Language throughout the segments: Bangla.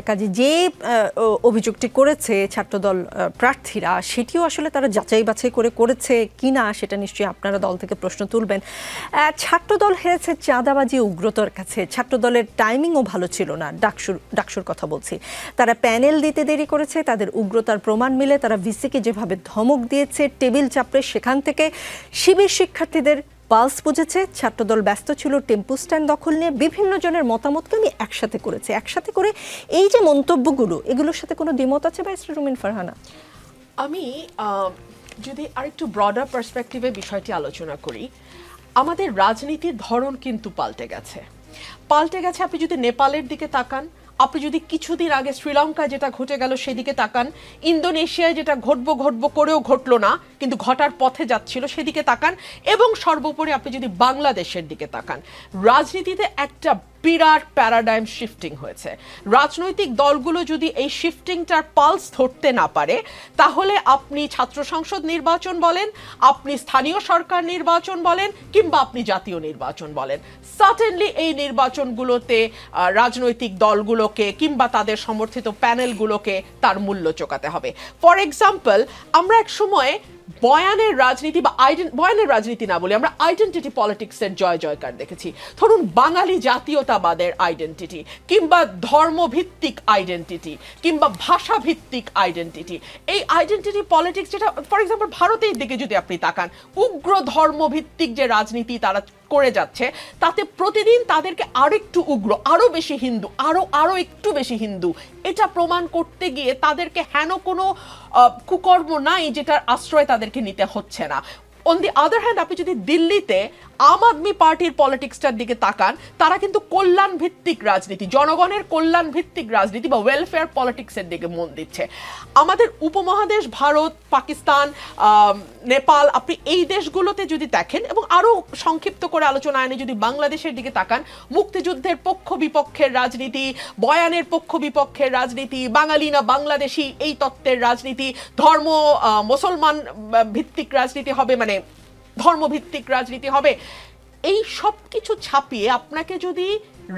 কাজে যে অভিযোগটি করেছে ছাত্রদল প্রার্থীরা সেটিও আসলে তারা যাচাই বাছাই করে করেছে কিনা সেটা নিশ্চয়ই আপনারা দল থেকে প্রশ্ন তুলবেন। ছাত্রদল হেরেছে চাঁদাবাজি উগ্রতার কাছে। ছাত্রদলের টাইমিংও ভালো ছিল না। ডাকসুর কথা বলছি, তারা প্যানেল দিতে দেরি করেছে, তাদের উগ্রতার প্রমাণ মিলে তারা ভিসিকে যেভাবে ধমক দিয়েছে, টেবিল চাপড়ে সেখান থেকে শিবির শিক্ষার্থীদের পালস বুঝেছে। ছাত্রদল ব্যস্ত ছিল টেম্পু স্ট্যান্ড দখল নিয়ে। বিভিন্ন জনের মতামতকে আমি একসাথে করেছি। একসাথে করে এই যে মন্তব্যগুলো, এগুলোর সাথে কোনো দ্বিমত আছে ব্যারিস্টার রুমিন ফারহানা? আমি যদি আরেকটু ব্রডার পার্সপেক্টিভে বিষয়টি আলোচনা করি, আমাদের রাজনীতির ধরন কিন্তু পাল্টে গেছে। আপনি যদি নেপালের দিকে তাকান, আপনি যদি কিছুদিন আগে শ্রীলঙ্কায় যেটা ঘটে গেল সেদিকে তাকান, ইন্দোনেশিয়ায় যেটা ঘটবো করেও ঘটলো না কিন্তু ঘটার পথে যাচ্ছিল সেদিকে তাকান, এবং সর্বোপরি আপনি যদি বাংলাদেশের দিকে তাকান, রাজনীতিতে একটা বিরাট প্যারাডাইম শিফটিং হয়েছে। রাজনৈতিক দলগুলো যদি এই শিফটিংটার পালস ধরতে না পারে, তাহলে আপনি ছাত্র সংসদ নির্বাচন বলেন, আপনি স্থানীয় সরকার নির্বাচন বলেন, কিংবা আপনি জাতীয় নির্বাচন বলেন, সার্টেনলি এই নির্বাচনগুলোতে রাজনৈতিক দলগুলোকে কিংবা তাদের সমর্থিত প্যানেলগুলোকে তার মূল্য চোকাতে হবে। ফর এক্সাম্পল, আমরা এক সময় বয়ানের রাজনীতি বা বয়ানের রাজনীতি না বলি, আমরা আইডেন্টিটি পলিটিক্সের জয় জয়কার দেখেছি। ধরুন বাঙালি জাতীয়তাবাদের আইডেন্টিটি, কিংবা ধর্মভিত্তিক আইডেন্টিটি, কিংবা ভাষাভিত্তিক আইডেন্টিটি। এই আইডেন্টিটি পলিটিক্স, যেটা ফর এক্সাম্পল ভারতের দিকে যদি আপনি তাকান, উগ্র ধর্মভিত্তিক যে রাজনীতি তারা করে যাচ্ছে, তাতে প্রতিদিন তাদেরকে আরেকটু উগ্র, আরো বেশি হিন্দু, আরো একটু বেশি হিন্দু, এটা প্রমাণ করতে গিয়ে তাদেরকে হেন কোনো কুকর্ম নাই যেটার আশ্রয় তাদেরকে নিতে হচ্ছে না। অন দি আদার হ্যান্ড, আপনি যদি দিল্লিতে আম আদমি পার্টির পলিটিক্সটার দিকে তাকান, তারা কিন্তু কল্যাণ ভিত্তিক রাজনীতি, জনগণের কল্যাণ ভিত্তিক রাজনীতি বা ওয়েলফেয়ার পলিটিক্সের দিকে মন দিচ্ছে। আমাদের উপমহাদেশ ভারত, পাকিস্তান, নেপাল, আপনি এই দেশগুলোতে যদি দেখেন, এবং আরো সংক্ষিপ্ত করে আলোচনা আনে যদি বাংলাদেশের দিকে তাকান, মুক্তিযুদ্ধের পক্ষ বিপক্ষের রাজনীতি, বয়ানের পক্ষ বিপক্ষের রাজনীতি, বাঙালি না বাংলাদেশি এই তত্ত্বের রাজনীতি, ধর্ম মুসলমান ভিত্তিক রাজনীতি হবে, মানে ধর্মভিত্তিক রাজনীতি হবে। এই সব কিছু ছাপিয়ে আপনাকে যদি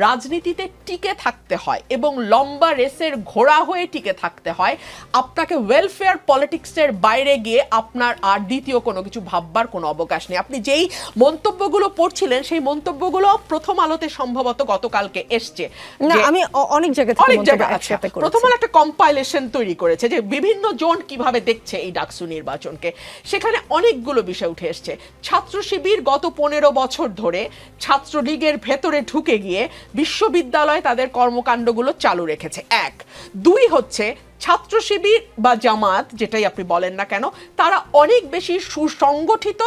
রাজনীতিতে টিকে থাকতে হয় এবং লম্বা রেসের ঘোড়া হয়ে টিকে থাকতে হয়, আপনাকে ওয়েলফেয়ার পলিটিক্সের বাইরে গিয়ে আপনার আর দ্বিতীয় কোনো কিছু ভাববার কোনো অবকাশ নেই। আপনি যেই মন্তব্যগুলো পড়ছিলেন, সেই মন্তব্যগুলো প্রথম আলোতে সম্ভবত গতকালকে এসছে। আমি অনেক জায়গায় প্রথম আলো একটা কম্পাইলেশন তৈরি করেছে যে বিভিন্ন জন কিভাবে দেখছে এই ডাকসু নির্বাচনকে। সেখানে অনেকগুলো বিষয় উঠে এসছে। ছাত্র শিবির গত 15 বছর ধরে ছাত্রলীগের ভেতরে ঢুকে গিয়ে বিশ্ববিদ্যালয়ে তাদের কর্মকাণ্ডগুলো চালু রেখেছে, 1। 2 হচ্ছে ছাত্র শিবির বা জামাত, যেটাই আপনি বলেন না কেন, তারা অনেক বেশি সুসংগঠিত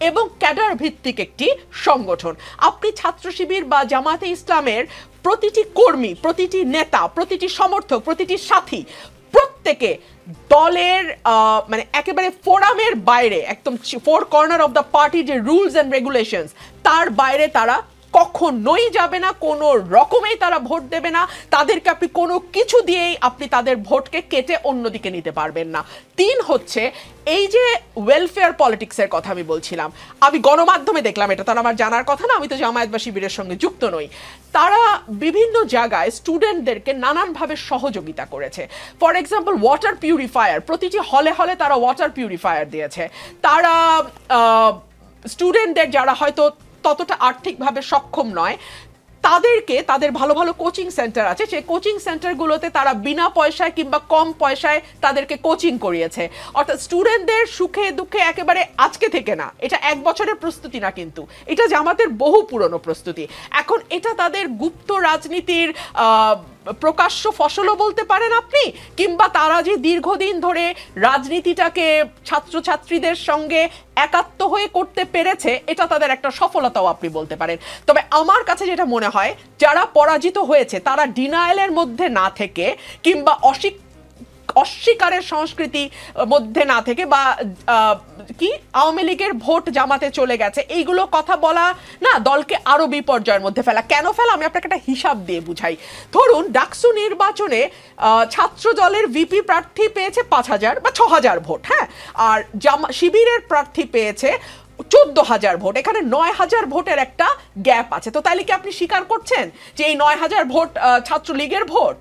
এবং ক্যাডার ভিত্তিক একটি সংগঠন। আপনি ছাত্র শিবির বা জামাতে ইসলামের প্রতিটি কর্মী, প্রতিটি নেতা, প্রতিটি সমর্থক, প্রতিটি সাথী, প্রত্যেকে দলের মানে একেবারে ফোরামের বাইরে, একদম 4 কর্নার অফ দ্য পার্টি যে রুলস অ্যান্ড রেগুলেশনস, তার বাইরে তারা কখনোই যাবে না, কোনো রকমেই তারা ভোট দেবে না। তাদেরকে আপনি কোনো কিছু দিয়েই আপনি তাদের ভোটকে কেটে অন্যদিকে নিতে পারবেন না। 3 হচ্ছে এই যে ওয়েলফেয়ার পলিটিক্সের কথা আমি বলছিলাম, আমি গণমাধ্যমে দেখলাম, এটা তো আমার জানার কথা না, আমি তো জামায়াত বা শিবিরের সঙ্গে যুক্ত নই, তারা বিভিন্ন জায়গায় স্টুডেন্টদেরকে নানানভাবে সহযোগিতা করেছে। ফর এক্সাম্পল ওয়াটার পিউরিফায়ার, প্রতিটি হলে হলে তারা ওয়াটার পিউরিফায়ার দিয়েছে। তারা স্টুডেন্টদের যারা হয়তো ততটা আর্থিকভাবে সক্ষম নয়, তাদেরকে, তাদের ভালো ভালো কোচিং সেন্টার আছে, সেই কোচিং সেন্টারগুলোতে তারা বিনা পয়সায় কিংবা কম পয়সায় তাদেরকে কোচিং করিয়েছে। অর্থাৎ স্টুডেন্টদের সুখে দুঃখে একেবারে আজকে থেকে না, এটা 1 বছরের প্রস্তুতি না, কিন্তু এটা জামাতের বহু পুরনো প্রস্তুতি। এখন এটা তাদের গুপ্ত রাজনীতির প্রকাশ্য ফসলও বলতে পারেন আপনি, কিংবা তারা যে দীর্ঘদিন ধরে রাজনীতিটাকে ছাত্রছাত্রীদের সঙ্গে একাত্ম হয়ে করতে পেরেছে, এটা তাদের একটা সফলতাও আপনি বলতে পারেন। তবে আমার কাছে যেটা মনে হয়, যারা পরাজিত হয়েছে তারা ডিনায়ালের মধ্যে না থেকে কিংবা অস্বীকারের সংস্কৃতি মধ্যে না থেকে, বা কি আওয়ামী লীগের ভোট জামাতে চলে গেছে এইগুলো কথা বলা না, দলকে আরো বিপর্যয়ের মধ্যে ফেলা। কেন ফেলা, আমি আপনাকে একটা হিসাব দিয়ে বুঝাই। ধরুন ডাকসু নির্বাচনে ছাত্র দলের ভিপি প্রার্থী পেয়েছে 5000 বা 6000 ভোট, হ্যাঁ, আর শিবিরের প্রার্থী পেয়েছে 14000 ভোট। এখানে 9000 ভোটের একটা গ্যাপ আছে। তো তাইলে কি আপনি স্বীকার করছেন যে এই 9000 ভোট ছাত্রলীগের ভোট?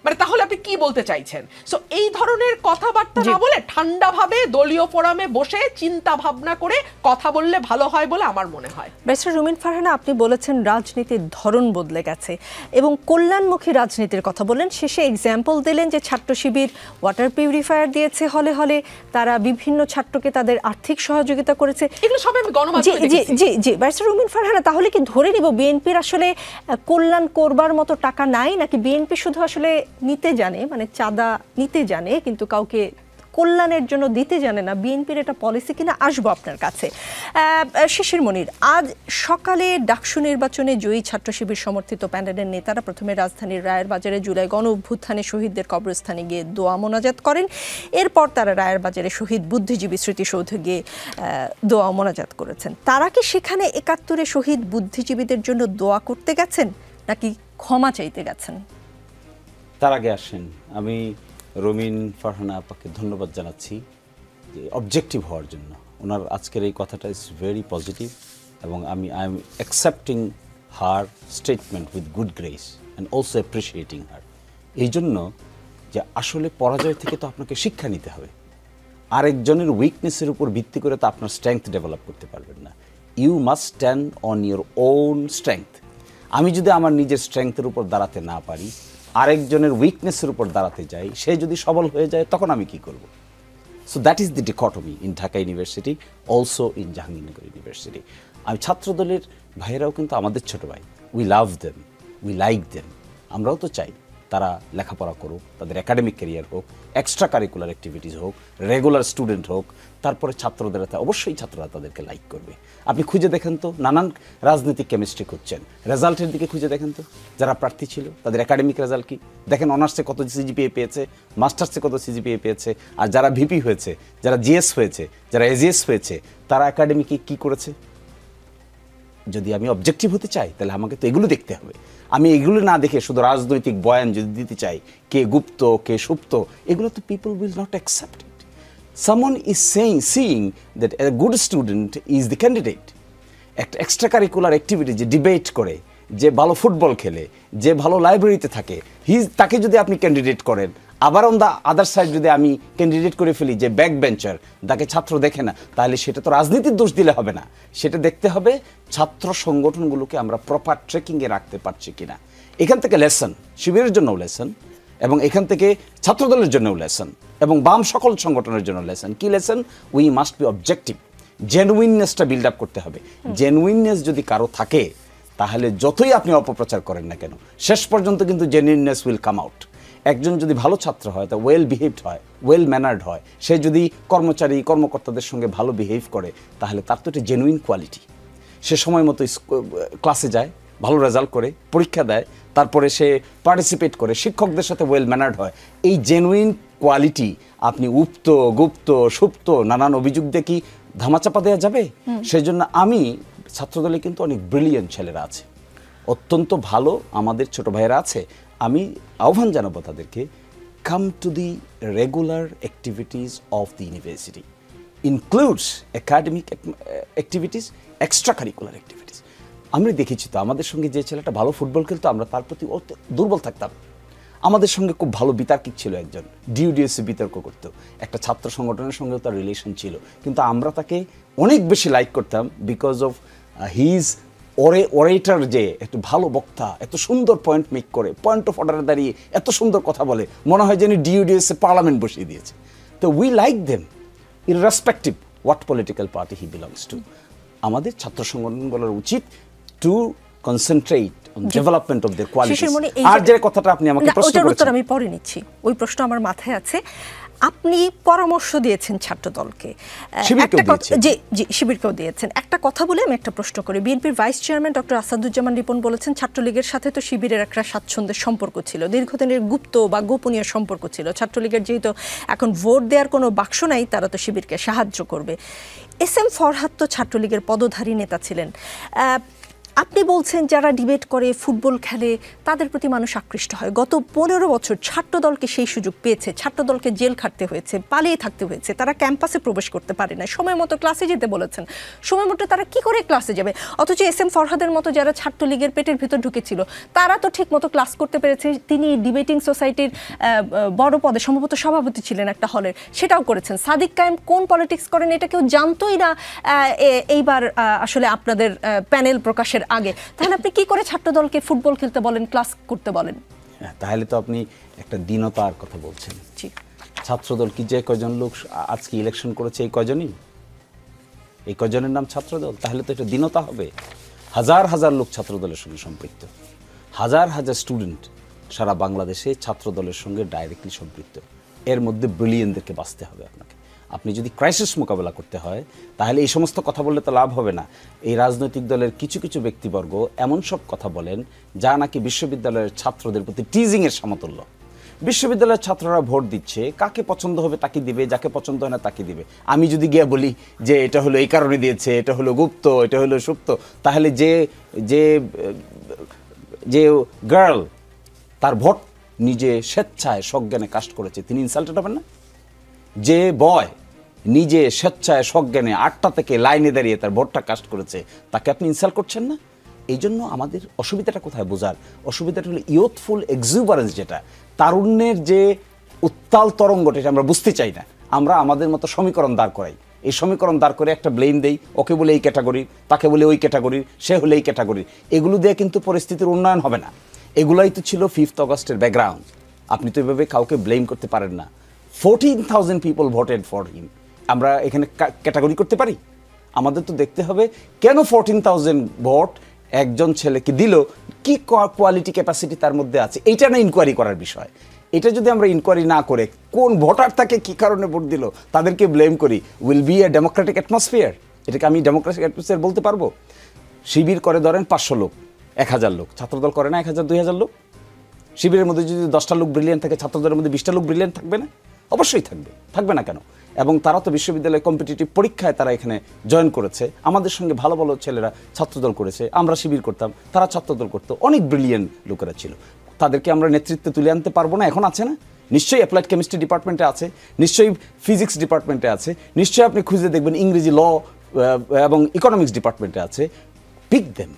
মানে তাহলে আপনি কি বলতে চাইছেন? সো এই ধরনের কথাবার্তা না বলে ঠান্ডাভাবে দলীয় ফোরামে বসে চিন্তা ভাবনা করে কথা বললে ভালো হয় বলে আমার মনে হয়। ব্যারিস্টার রুমিন ফারহানা, আপনি বলেছেন রাজনীতির ধরন বদলে গেছে এবং কল্যাণমুখী রাজনীতির কথা বললেন, শেষে এক্সাম্পল দিলেন যে ছাত্র শিবির ওয়াটার পিউরিফায়ার দিয়েছে হলে হলে, তারা বিভিন্ন ছাত্রকে তাদের আর্থিক সহযোগিতা করেছে। এগুলো সব আমি গণমাধ্যমে দেখেছি। জি জি, ব্যারিস্টার রুমিন ফারহানা, তাহলে কি ধরে নিব বিএনপির আসলে কল্যাণ করবার মতো টাকা নাই, নাকি বিএনপি শুধু আসলে নিতে জানে, মানে চাঁদা নিতে জানে কিন্তু কাউকে কল্যাণের জন্য দিতে জানে না? বিএনপির এটা পলিসি কিনা, আসবো আপনার কাছে। শিশির মনির, আজ সকালে ডাকসু নির্বাচনে জয়ী ছাত্র শিবির সমর্থিত প্যানেলের নেতারা প্রথমে রাজধানীর রায়ের বাজারে জুলাই গণ অভ্যুত্থানে শহীদদের কবরস্থানে গিয়ে দোয়া মোনাজাত করেন। এরপর তারা রায়ের বাজারে শহীদ বুদ্ধিজীবী স্মৃতিসৌধে গিয়ে দোয়া মোনাজাত করেছেন। তারা কি সেখানে ৭১-এ শহীদ বুদ্ধিজীবীদের জন্য দোয়া করতে গেছেন নাকি ক্ষমা চাইতে গেছেন? তার আগে আসেন, আমি রুমিন ফারহানা আপাকে ধন্যবাদ জানাচ্ছি যে অবজেক্টিভ হওয়ার জন্য। ওনার আজকের এই কথাটা ইজ ভেরি পজিটিভ এবং I am accepting her statement with good grace and also appreciating her. এই জন্য যে আসলে পরাজয় থেকে তো আপনাকে শিক্ষা নিতে হবে। আরেকজনের উইকনেসের উপর ভিত্তি করে তো আপনার স্ট্রেংথ ডেভেলপ করতে পারবেন না। You must stand on your own strength. আমি যদি আমার নিজের স্ট্রেংথের উপর দাঁড়াতে না পারি, আরেকজনের উইকনেসের উপর দাঁড়াতে যাই, সে যদি সবল হয়ে যায় তখন আমি কি করব? So that is the dichotomy in Dhaka university, also in Jahangirnagar university. আমি ছাত্রদলের ভাইয়েরাও কিন্তু আমাদের ছোট ভাই। We love them, we like them. আমরাও তো চাই তারা লেখাপড়া করুক, তাদের একাডেমিক ক্যারিয়ার হোক, এক্সট্রা কারিকুলার অ্যাক্টিভিটিস হোক, রেগুলার স্টুডেন্ট হোক। তারপরে ছাত্রদের অবশ্যই ছাত্ররা তাদেরকে লাইক করবে। আপনি খুঁজে দেখেন তো, নানান রাজনৈতিক কেমিস্ট্রি খুঁজছেন, রেজাল্টের দিকে খুঁজে দেখেন তো, যারা প্রার্থী ছিল তাদের একাডেমিক রেজাল্ট কি দেখেন, অনার্সে কত সিজিপিএ পেয়েছে, মাস্টার্সে কত সিজিপিএ পেয়েছে, আর যারা ভিপি হয়েছে, যারা জিএস হয়েছে, যারা এজিএস হয়েছে, তারা একাডেমিকে কি করেছে। যদি আমি অবজেক্টিভ হতে চাই তাহলে আমাকে তো এগুলো দেখতে হবে। আমি এগুলো না দেখে শুধু রাজনৈতিক বয়ান যদি দিতে চাই, কে গুপ্ত কে সুপ্ত, এগুলো তো people will not accept it. Someone is seeing that a good student is the candidate. একটা এক্সট্রা কারিকুলার অ্যাক্টিভিটি, যে ডিবেট করে, যে ভালো ফুটবল খেলে, যে ভালো লাইব্রেরিতে থাকে, তাকে যদি আপনি ক্যান্ডিডেট করেন, আবার অন দ্য আদার সাইড যদি আমি ক্যান্ডিডেট করে ফেলি যে ব্যাক বেঞ্চার, তাকে ছাত্র দেখে না, তাহলে সেটা তো রাজনীতির দোষ দিলে হবে না। সেটা দেখতে হবে ছাত্র সংগঠনগুলোকে আমরা প্রপার ট্রেকিংয়ে রাখতে পারছি কিনা। এখান থেকে লেসন, শিবিরের জন্যও লেসন, এবং এখান থেকে ছাত্রদলের জন্যও লেসন, এবং বাম সকল সংগঠনের জন্য লেসন। কি lesson? We must be objective. জেনুইননেসটা বিল্ড আপ করতে হবে। জেনুইননেস যদি কারো থাকে, তাহলে যতই আপনি অপপ্রচার করেন না কেন, শেষ পর্যন্ত কিন্তু জেনুইননেস উইল কাম আউট। একজন যদি ভালো ছাত্র হয়, তা ওয়েল বিহেভড হয়, ওয়েল ম্যানার্ড হয়, সে যদি কর্মচারী কর্মকর্তাদের সঙ্গে ভালো বিহেভ করে, তাহলে তার তো একটা জেনুইন কোয়ালিটি। সে সময় মতো ক্লাসে যায়, ভালো রেজাল্ট করে, পরীক্ষা দেয়, তারপরে সে পার্টিসিপেট করে, শিক্ষকদের সাথে ওয়েল ম্যানার্ড হয়। এই জেনুইন কোয়ালিটি আপনি উপ্ত গুপ্ত সুপ্ত নানান অভিযোগ দিয়ে কি ধামাচাপা দেওয়া যাবে? সেই জন্য আমি ছাত্রদলে কিন্তু অনেক ব্রিলিয়েন্ট ছেলেরা আছে, অত্যন্ত ভালো আমাদের ছোট ভাইয়েরা আছে। আমি আহ্বান জানাবো তাদেরকে, come to the regular activities of the university, includes academic activities, extra curricular activities. আমরা দেখেছি তো, আমাদের সঙ্গে যে ছেলেটা ভালো ফুটবল খেলতো, আমরা তার প্রতি দুর্বল থাকতাম। আমাদের সঙ্গে খুব ভালো বিতার্কিক ছিল একজন, ডিউডিএসসি বিতর্ক করতো, একটা ছাত্র সংগঠনের সঙ্গেও তার রিলেশন ছিল, কিন্তু আমরা তাকে অনেক বেশি লাইক করতাম বিকজ অফ হিজ ওরেটর, যে একটু ভালো বক্তা, এত সুন্দর পয়েন্ট মেক করে, পয়েন্ট অফ অর্ডারে দাঁড়িয়ে এত সুন্দর কথা বলে, মনে হয় যেন ডিউডিএসসি পার্লামেন্ট বসিয়ে দিয়েছে। তো we like them irrespective what political party he belongs to. আমাদের ছাত্র সংগঠনগুলোর উচিত to concentrate on development of their qualities. আর যে কথাটা আপনি আমাকে প্রশ্ন করেছেন, আমি পরে নিচ্ছি, ওই প্রশ্ন আমার মাথায় আছে। আপনি পরামর্শ দিয়েছেন ছাত্রদলকে, শিবিরকেও দিয়েছেন। একটা কথা বলে আমি একটা প্রশ্ন করি। বিএনপির vice chairman doctor Asaduzzaman Ripon বলেছেন, ছাত্রলীগের সাথে তো শিবিরের একটা স্বাচ্ছন্দ্যের সম্পর্ক ছিল, দীর্ঘদিনের গুপ্ত বা গোপনীয় সম্পর্ক ছিল। ছাত্রলীগের যেহেতু এখন ভোট দেওয়ার কোনো বাক্স নাই, তারা তো শিবিরকে সাহায্য করবে। এস এম ফরহাদ তো ছাত্রলীগের পদধারী নেতা ছিলেন। আপনি বলছেন যারা ডিবেট করে, ফুটবল খেলে, তাদের প্রতি মানুষ আকৃষ্ট হয়। গত 15 বছর ছাত্রদলকে সেই সুযোগ পেয়েছে, ছাত্রদলকে জেল খাটতে হয়েছে, পালিয়ে থাকতে হয়েছে, তারা ক্যাম্পাসে প্রবেশ করতে পারে না, সময় মতো ক্লাসে যেতে বলেছেন, সময় মতো তারা কি করে ক্লাসে যাবে? অথচ SM ফরহাদের মতো যারা ছাত্রলীগের পেটের ভিতর ঢুকেছিল তারা তো ঠিক মতো ক্লাস করতে পেরেছে। তিনি ডিবেটিং সোসাইটির বড় পদে সম্ভবত সভাপতি ছিলেন একটা হলের, সেটাও করেছেন। সাদিক কায়েম কোন পলিটিক্স করেন এটা কেউ জানতোই না এইবার আসলে আপনাদের প্যানেল প্রকাশের আগে। তাহলে আপনি কি করে ছাত্রদলকে ফুটবল খেলতে বলেন, ক্লাস করতে বলেন? তাহলে তো আপনি একটা দীনতার কথা বলছেন। জি, ছাত্রদল কি যে কয়জন লোক আজকে ইলেকশন করেছে এই কয়জনই, এই কয়জনের নাম ছাত্রদল? তাহলে তো এটা দীনতা হবে। হাজার হাজার লোক ছাত্রদলের সঙ্গে সম্পৃক্ত, হাজার হাজার স্টুডেন্ট সারা বাংলাদেশে ছাত্রদলের সঙ্গে ডাইরেক্টলি সম্পৃক্ত। এর মধ্যে ব্রিলিয়েন্টদেরকে বাঁচতে হবে আপনাকে। আপনি যদি ক্রাইসিস মোকাবেলা করতে হয় তাহলে এই সমস্ত কথা বললে তো লাভ হবে না। এই রাজনৈতিক দলের কিছু কিছু ব্যক্তিবর্গ এমন সব কথা বলেন যা নাকি বিশ্ববিদ্যালয়ের ছাত্রদের প্রতি টিজিংয়ের সমতুল্য। বিশ্ববিদ্যালয়ের ছাত্ররা ভোট দিচ্ছে, কাকে পছন্দ হবে তাকে দিবে, যাকে পছন্দ হয় না তাকে দিবে। আমি যদি গিয়ে বলি যে এটা হলো এই কারণে দিয়েছে, এটা হলো গুপ্ত, এটা হলো সুপ্ত, তাহলে যে যে যে গার্ল তার ভোট নিজে স্বেচ্ছায় সজ্ঞানে কাস্ট করেছে তিনি ইনসাল্টেড হবেন না? যে বয় নিজে স্বেচ্ছায় সজ্ঞানে 8টা থেকে লাইনে দাঁড়িয়ে তার ভোটটা কাস্ট করেছে তাকে আপনি ইনসাল্ট করছেন না? এই জন্য আমাদের অসুবিধাটা কোথায় বোঝার, অসুবিধাটা হলো ইয়ুথফুল এক্সুবারেন্স, যেটা তারুণ্যের যে উত্তাল তরঙ্গটা, এটা আমরা বুঝতে চাই না। আমরা আমাদের মতো সমীকরণ দাঁড় করাই, এই সমীকরণ দাঁড় করে একটা ব্লেম দেই, ওকে বলে এই ক্যাটাগরির, তাকে বলে ওই ক্যাটাগরির, সে হলে এই ক্যাটাগরির। এগুলো দিয়ে কিন্তু পরিস্থিতির উন্নয়ন হবে না। এগুলাই তো ছিল 5th অগস্টের ব্যাকগ্রাউন্ড। আপনি তো এভাবে কাউকে ব্লেম করতে পারেন না। 14,000 পিপল ভোটেড ফর হিম। আমরা এখানে ক্যাটাগরি করতে পারি? আমাদের তো দেখতে হবে কেন 14,000 ভোট একজন ছেলেকে দিল, কি কোয়ালিটি ক্যাপাসিটি তার মধ্যে আছে, এইটা না ইনকোয়ারি করার বিষয়। এটা যদি আমরা ইনকোয়ারি না করে কোন ভোটার তাকে কি কারণে ভোট দিল তাদেরকে ব্লেম করি, will B a democratic atmosphere? এটাকে আমি ডেমোক্রেটিক অ্যাটমসফিয়ার বলতে পারবো? শিবির করে ধরেন 500 লোক, 1000 লোক, ছাত্রদল করে না 1000 2000 লোক। শিবিরের মধ্যে যদি 10টা লোক ব্রিলিয়েন্ট থাকে, ছাত্রদলের মধ্যে 20টা লোক ব্রিলিয়েন্ট থাকবে না? অবশ্যই থাকবে, থাকবে না কেন? এবং তারা তো বিশ্ববিদ্যালয়ে কম্পিটিটিভ পরীক্ষায় তারা এখানে জয়েন করেছে। আমাদের সঙ্গে ভালো ভালো ছেলেরা ছাত্রদল করেছে, আমরা শিবির করতাম, তারা ছাত্রদল করতো, অনেক ব্রিলিয়েন্ট লোকেরা ছিল। তাদেরকে আমরা নেতৃত্বে তুলে আনতে পারবো না? এখন আছে না? নিশ্চয়ই অ্যাপ্লাইড কেমিস্ট্রি ডিপার্টমেন্টে আছে, নিশ্চয়ই ফিজিক্স ডিপার্টমেন্টে আছে, নিশ্চয়ই আপনি খুঁজে দেখবেন ইংরেজি, ল এবং ইকোনমিক্স ডিপার্টমেন্টে আছে। Pick them.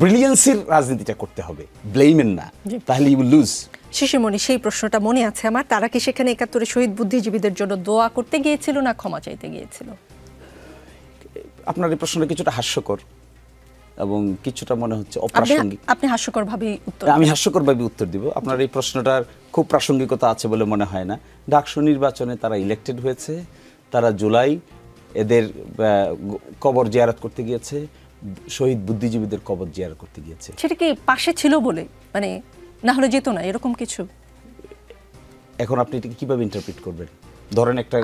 ব্রিলিয়েন্সির রাজনীতিটা করতে হবে, ব্লেমেন না, তাহলে ইউ উইল লুজ। শিশিরমণি, সেই প্রশ্নটা মনে আছে আমার, তারা কি সেখানে 71 শহীদ বুদ্ধিজীবীদের জন্য দোয়া করতে গিয়েছিল না ক্ষমা চাইতে গিয়েছিল? আপনার এই প্রশ্নটা কিছুটা হাস্যকর এবং কিছুটা মনে হচ্ছে অপ্রাসঙ্গিক। আপনি হাস্যকরভাবেই উত্তর, আমি হাস্যকরভাবে উত্তর দিব। আপনার এই প্রশ্নটার খুব প্রাসঙ্গিকতা আছে বলে মনে হয় না। ডাকসু নির্বাচনে তারা ইলেক্টেড হয়েছে, তারা জুলাই এদের কবর জিয়ারত করতে গিয়েছে, শহীদ বুদ্ধিজীবীদের কবর জিয়ারত করতে গিয়েছে। সেটা কি পাশে ছিল বলে, মানে না হলে যেত না, এরকম কিছু? এখন আপনি এটাকে কিভাবে ইন্টারপ্রিট করবেন? ধরেন একটা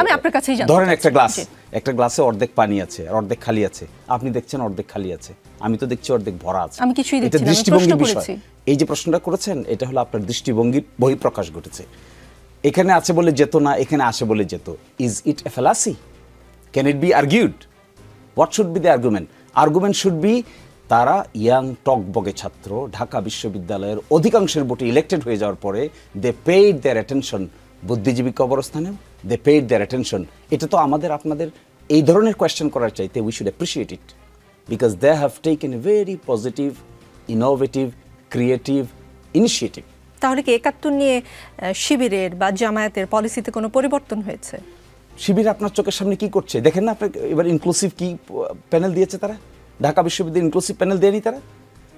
গ্লাস, একটা গ্লাসে অর্ধেক পানি আছে আর অর্ধেক খালি আছে। আপনি দেখছেন অর্ধেক খালি আছে, আমি তো দেখছি অর্ধেক ভরা আছে। আমি কিছুই দেখছি না, এটা দৃষ্টিভঙ্গির বিষয়। এই যে প্রশ্নটা করেছেন এটা হলো আপনার দৃষ্টিভঙ্গির বহিঃপ্রকাশ ঘটেছে। এখানে আছে বলে যেত না, এখানে আসে বলে যেত। Is it a fallacy? Can it be argued? What should be the argument? Argument should be তারা ইয়াং টকবগে ছাত্র, ঢাকা বিশ্ববিদ্যালয়ের অধিকাংশের ভোটে ইলেক্টেড হয়ে যাওয়ার পরে দে পেইড দেয়ার অ্যাটেনশন বুদ্ধিজীবী কবরস্থানেও, দে পেইড দেয়ার অ্যাটেনশন। এটা তো আমাদের আপনাদের এই ধরনের কোয়েশ্চেন করার চাইতে we should appreciate it, because they have taken a very positive, innovative, creative initiative. তাহলে কি 71 নিয়ে শিবিরের বা জামায়াতের পলিসিতে কোনো পরিবর্তন হয়েছে? শিবির আপনার চোখের সামনে কি করছে দেখেন না? আপনার এবার ইনক্লুসিভ কি প্যানেল দিয়েছে তারা? ঢাকা বিশ্ববিদ্যালয় ইনক্লুসিভ প্যানেল দেয়নি তারা?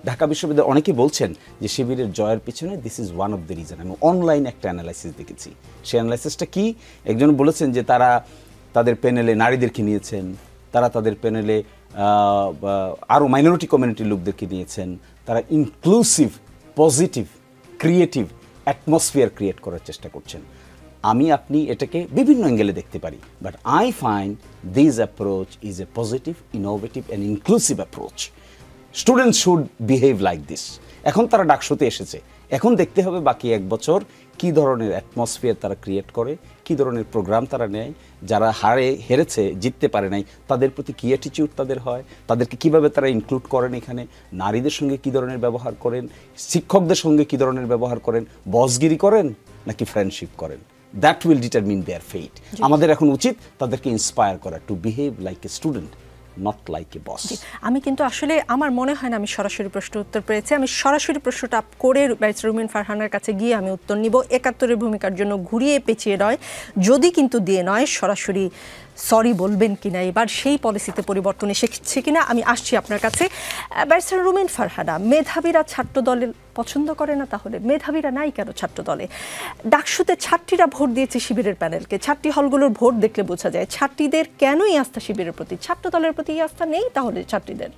ঢাকা বিশ্ববিদ্যালয় অনেকে বলছেন যে শিবিরের জয়ের পিছনে this is one of the reason. আমি অনলাইন একটা অ্যানালাইসিস দেখেছি। সেই অ্যানালাইসিসটা কি? একজন বলেছেন যে তারা তাদের প্যানেলে নারীদেরকে নিয়েছেন, তারা তাদের প্যানেলে আরও মাইনরিটি কমিউনিটির লোকদেরকে নিয়েছেন, তারা inclusive, positive, creative atmosphere create করার চেষ্টা করছেন। আমি আপনি এটাকে বিভিন্ন অ্যাঙ্গেলে দেখতে পারি, but I find this approach is a positive, innovative and inclusive approach. Students should behave like this. এখন তারা ডাকসুতে এসেছে, এখন দেখতে হবে বাকি 1 বছর কি ধরনের অ্যাটমসফিয়ার তারা ক্রিয়েট করে, কি ধরনের প্রোগ্রাম তারা নেয়, যারা হেরেছে জিততে পারে নাই তাদের প্রতি কি অ্যাটিটিউড তাদের হয়, তাদেরকে কিভাবে তারা ইনক্লুড করেন, এখানে নারীদের সঙ্গে কি ধরনের ব্যবহার করেন, শিক্ষকদের সঙ্গে কি ধরনের ব্যবহার করেন, বসগিরি করেন নাকি ফ্রেন্ডশিপ করেন। That will determine their fate. আমাদের এখন উচিত তাদেরকে ইন্সপায়ার করা to behave like a student, not like a boss. আমি কিন্তু আসলে আমার মনে হয় না আমি সরাসরি প্রশ্ন উত্তর পেয়েছি। আমি সরাসরি প্রশ্নটা করে ব্যারিস্টার রুমিন ফারহানার কাছে গিয়ে আমি উত্তর নিব। ৭১-এর ভূমিকার জন্য ঘুরিয়ে পেঁচিয়ে নয়, যদি কিন্তু দিয়ে নয়, সরাসরি সরি বলবেন কিনা, এবার সেই পলিসিতে পরিবর্তন এসেছে কিনা। আমি আসছি আপনার কাছে। ব্যারিস্টার রুমিন ফারহানা, মেধাবীরা ছাত্র দলে পছন্দ করে না, তাহলে মেধাবীরা নাই কেন ছাত্র দলে? ডাকসুতে ছাত্রীরা ভোট দিয়েছে শিবিরের প্যানেলকে, ছাত্রী হলগুলোর ভোট দেখলে বোঝা যায় ছাত্রীদের কেনই আস্থা শিবিরের প্রতি, ছাত্র দলের প্রতি আস্থা নেই তাহলে ছাত্রীদের।